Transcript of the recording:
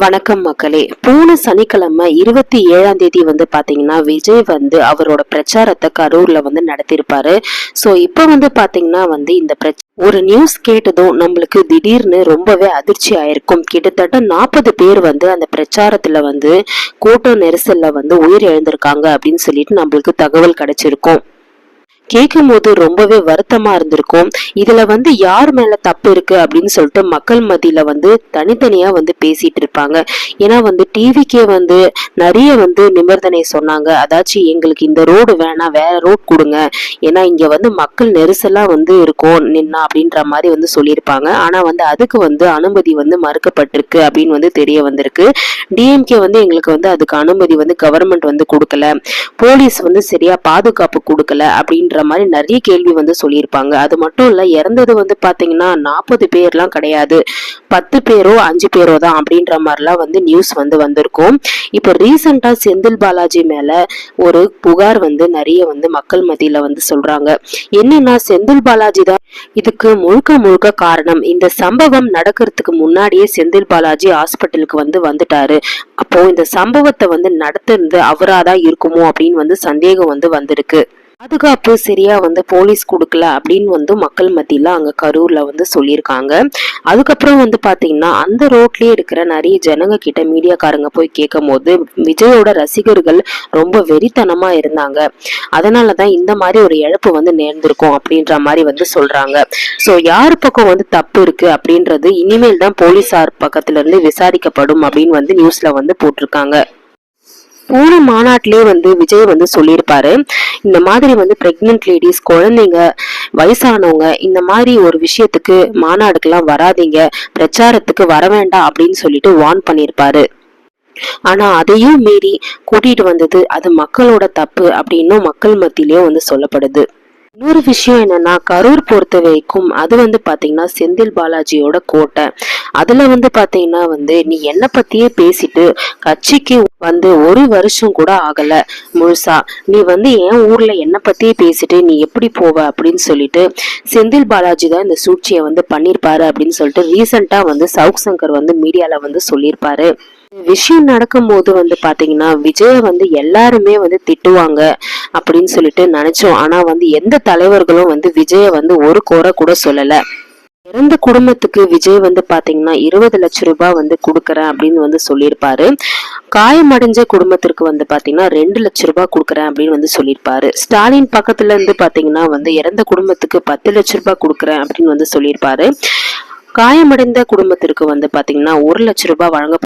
வணக்கம் மக்களே. போன சனிக்கிழமை 27ஆம் தேதி பாத்தீங்கன்னா விஜய் அவரோட பிரச்சாரத்தை கரூர்ல நடத்திருப்பாரு. சோ இப்ப பாத்தீங்கன்னா இந்த ஒரு நியூஸ் கேட்டதும் நம்மளுக்கு திடீர்னு ரொம்பவே அதிர்ச்சி ஆயிருக்கும். கிட்டத்தட்ட 40 பேர் அந்த பிரச்சாரத்துல கூட்ட நெரிசல்ல உயிர் இழந்திருக்காங்க அப்படின்னு சொல்லிட்டு நம்மளுக்கு தகவல் கிடைச்சிருக்கும். கேட்கும் போது ரொம்பவே வருத்தமா இருந்திருக்கும். இதுல யார் மேல தப்பு இருக்கு அப்படின்னு சொல்லிட்டு மக்கள் மத்தியில தனித்தனியா பேசிட்டு இருப்பாங்க. ஏன்னா டிவிக்கே நிறைய நிபந்தனை சொன்னாங்க. அதாச்சும் எங்களுக்கு இந்த ரோடு வேணாம், வேற ரோடு கொடுங்க, ஏன்னா இங்க மக்கள் நெரிசலா இருக்கும் நின்னா அப்படின்ற மாதிரி சொல்லியிருப்பாங்க. ஆனா அதுக்கு அனுமதி மறுக்கப்பட்டிருக்கு அப்படின்னு தெரிய வந்திருக்கு. டிஎம்கே எங்களுக்கு அதுக்கு அனுமதி கவர்மெண்ட் கொடுக்கல, போலீஸ் சரியா பாதுகாப்பு கொடுக்கல அப்படின்ற மாதிரி நிறைய கேள்வி சொல்லியிருப்பாங்க. அது மட்டும் இல்ல, இறந்தது பாத்தீங்கன்னா 40 பேர்லாம் கிடையாது, 10 பேரோ 5 பேரோ தான் அப்படின்ற மாதிரிலாம் நியூஸ் வந்திருக்கும். இப்ப ரீசெண்டா செந்தில் பாலாஜி மேல ஒரு புகார் நிறைய மக்கள் மத்தியில சொல்றாங்க. என்னன்னா செந்தில் பாலாஜி தான் இதுக்கு முழுக்க முழுக்க காரணம். இந்த சம்பவம் நடக்கிறதுக்கு முன்னாடியே செந்தில் பாலாஜி ஹாஸ்பிட்டலுக்கு வந்துட்டாரு. அப்போ இந்த சம்பவத்தை நடத்துறது அவராதான் இருக்குமோ அப்படின்னு சந்தேகம் வந்திருக்கு. பாதுகாப்பு சரியா போலீஸ் கொடுக்கல அப்படின்னு மக்கள் மத்தியில அங்க கரூர்ல சொல்லியிருக்காங்க. அதுக்கப்புறம் பாத்தீங்கன்னா அந்த ரோட்லயே இருக்கிற நிறைய ஜனங்க கிட்ட மீடியாக்காரங்க போய் கேட்கும் போது விஜயோட ரசிகர்கள் ரொம்ப வெறித்தனமா இருந்தாங்க. அதனாலதான் இந்த மாதிரி ஒரு இழப்பு நேர்ந்திருக்கும் அப்படின்ற மாதிரி சொல்றாங்க. சோ யார் பக்கம் தப்பு இருக்கு அப்படின்றது இனிமேல் தான் போலீசார் பக்கத்துல இருந்து விசாரிக்கப்படும் அப்படின்னு நியூஸ்ல போட்டிருக்காங்க. போன மாநாட்டிலே விஜய் சொல்லியிருப்பாரு, இந்த மாதிரி பிரெக்னன்ட் லேடிஸ், குழந்தைங்க, வயசானவங்க இந்த மாதிரி ஒரு விஷயத்துக்கு மாநாடுக்கெல்லாம் வராதீங்க, பிரச்சாரத்துக்கு வர வேண்டாம் அப்படின்னு சொல்லிட்டு வார்ன் பண்ணியிருப்பாரு. ஆனா அதையும் மீறி கூட்டிட்டு வந்தது அது மக்களோட தப்பு அப்படின்னு மக்கள் மத்தியிலயும் சொல்லப்படுது. இன்னொரு விஷயம் என்னன்னா, கரூர் பொறுத்த வரைக்கும் அது பாத்தீங்கன்னா செந்தில் பாலாஜியோட கோட்டை. அதுல பாத்தீங்கன்னா நீ என்ன பத்தியே பேசிட்டு கட்சிக்கு ஒரு வருஷம் கூட ஆகல முழுசா, நீ என் ஊர்ல என்ன பத்தியே பேசிட்டு நீ எப்படி போவ அப்படின்னு சொல்லிட்டு செந்தில் பாலாஜி தான் இந்த சூழ்ச்சியை பண்ணிருப்பாரு அப்படின்னு சொல்லிட்டு ரீசெண்டா சவுக் சங்கர் மீடியால சொல்லியிருப்பாரு. விஷயம் நடக்கும் போது பாத்தீங்கன்னா விஜய எல்லாருமே திட்டுவாங்க அப்படின்னு சொல்லிட்டு நினைச்சோம். ஆனா எந்த தலைவர்களும் விஜய ஒரு குறை கூட சொல்லல. இறந்த குடும்பத்துக்கு விஜய் பாத்தீங்கன்னா 20 லட்சம் ரூபாய் கொடுக்கறேன் அப்படின்னு சொல்லியிருப்பாரு. காயமடைஞ்ச குடும்பத்திற்கு பாத்தீங்கன்னா 2 லட்சம் ரூபாய் கொடுக்கறேன் அப்படின்னு சொல்லியிருப்பாரு. ஸ்டாலின் பக்கத்துல இருந்து பாத்தீங்கன்னா இறந்த குடும்பத்துக்கு 10 லட்சம் ரூபாய் கொடுக்கறேன் அப்படின்னு சொல்லியிருப்பாரு. காயமடைந்த குடும்பத்திற்கு பாத்தீங்கன்னா 1 லட்சம் ரூபாய் வழங்க